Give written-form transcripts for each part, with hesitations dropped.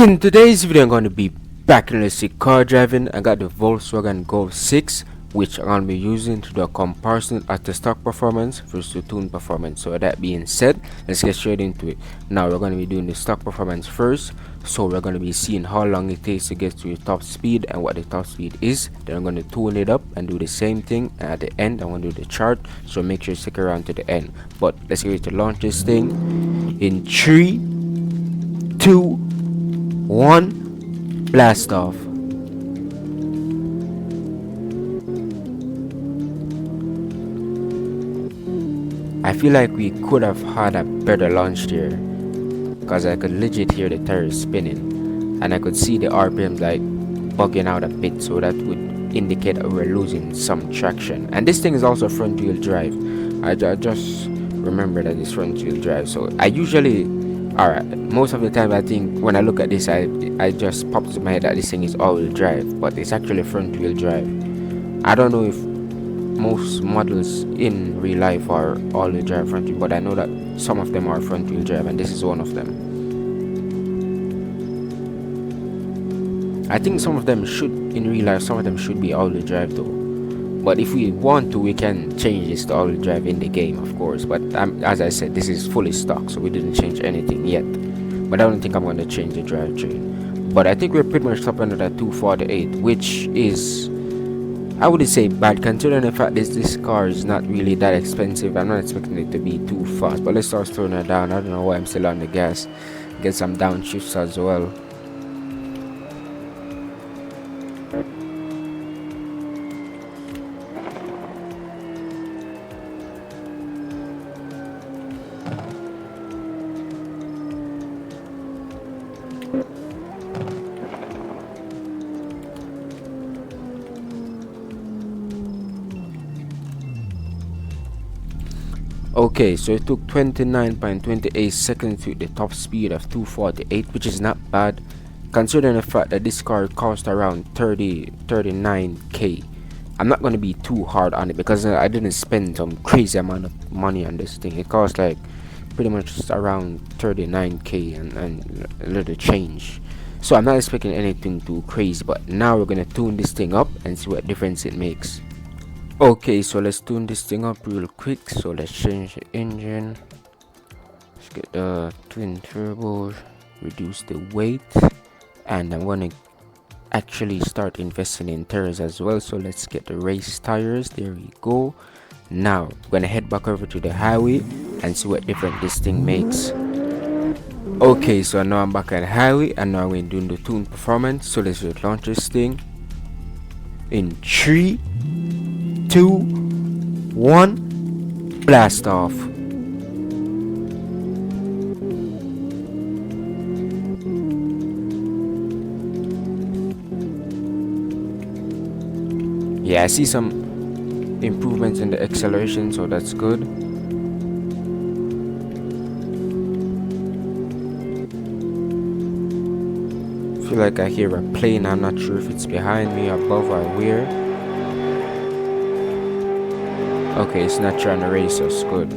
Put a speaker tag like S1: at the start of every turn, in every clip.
S1: In today's video, I'm going to be back in the car driving. I got the Volkswagen Golf 6, which I'm going to be using to do a comparison at the stock performance versus the tune performance. So with that being said, let's get straight into it. Now we're going to be doing the stock performance first. So we're going to be seeing how long it takes to get to the top speed and what the top speed is. Then I'm going to tune it up and do the same thing. And at the end, I'm going to do the chart. So make sure you stick around to the end. But let's get ready to launch this thing in 3, 2, 1, blast off. I feel like we could have had a better launch there, because I could legit hear the tires spinning and I could see the RPMs like bugging out a bit, so that would indicate that we're losing some traction. And this thing is also front wheel drive. I just remember that it's front wheel drive, so I usually, alright, most of the time I think when I look at this, I just pops in my head that this thing is all-wheel drive, but it's actually front-wheel drive. I don't know if most models in real life are all-wheel drive front-wheel, but I know that some of them are front-wheel drive, and this is one of them. I think some of them should, in real life, some of them should be all-wheel drive though. But if we want to, we can change this to all-wheel drive in the game, of course. But as I said, this is fully stock, so we didn't change anything yet. But I don't think I'm going to change the drivetrain. But I think we're pretty much top under that 248, which is, I wouldn't say bad, considering the fact this car is not really that expensive. I'm not expecting it to be too fast. But let's start slowing it down. I don't know why I'm still on the gas. Get some downshifts as well. Okay, so it took 29.28 seconds to hit the top speed of 248, which is not bad considering the fact that this car cost around 39k. I'm not going to be too hard on it because I didn't spend some crazy amount of money on this thing. It cost like pretty much just around 39k and a little change. So I'm not expecting anything too crazy, but now we're going to tune this thing up and see what difference it makes. Okay, so let's tune this thing up real quick. So let's change the engine. Let's get the twin turbo, reduce the weight, and I'm gonna actually start investing in tires as well. So let's get the race tires. There we go. Now I'm gonna head back over to the highway and see what difference this thing makes. Okay, so now I'm back at the highway and now we're doing the tune performance. So let's just launch this thing in 3, 2, 1, blast off. Yeah, I see some improvements in the acceleration, so that's good. I feel like I hear a plane. I'm not sure if it's behind me, above, or where. Okay, it's not trying to race us, good.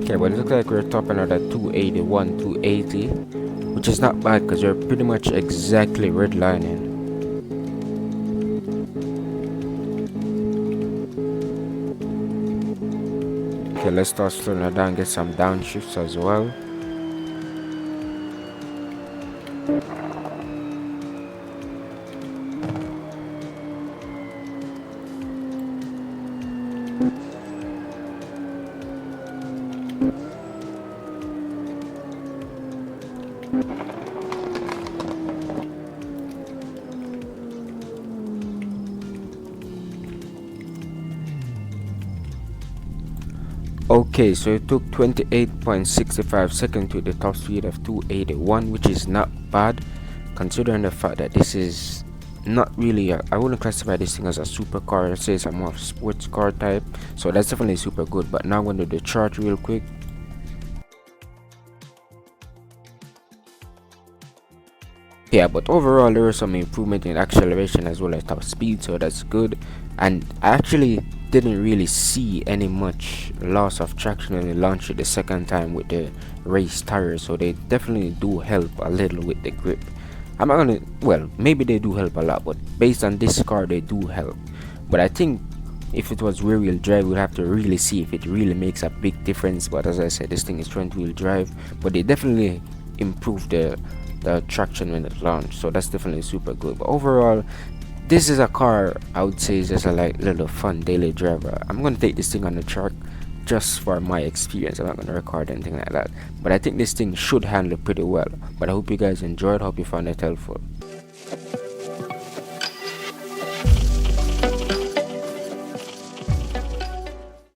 S1: Okay, but it looks like we're topping out at 281, 280, which is not bad because we're pretty much exactly redlining. Okay, let's start slowing it down, get some downshifts as well. Okay, so it took 28.65 seconds to the top speed of 281, which is not bad considering the fact that this is not really I wouldn't classify this thing as a supercar. I'd say it's a more sports car type, so that's definitely super good. But now I'm going to do the chart real quick. Yeah, but overall there was some improvement in acceleration as well as top speed, so that's good. And I actually didn't really see any much loss of traction when we launched it the second time with the race tires, so they definitely do help a little with the grip. I'm not gonna, well, maybe they do help a lot, but based on this car they do help. But I think if it was rear wheel drive, we'll have to really see if it really makes a big difference. But as I said, this thing is front wheel drive, but they definitely improved the traction when it launched, so that's definitely super good. But overall, this is a car I would say is just a like little fun daily driver. I'm gonna take this thing on the track just for my experience. I'm not gonna record anything like that, but I think this thing should handle it pretty well. But I hope you guys enjoyed, hope you found it helpful.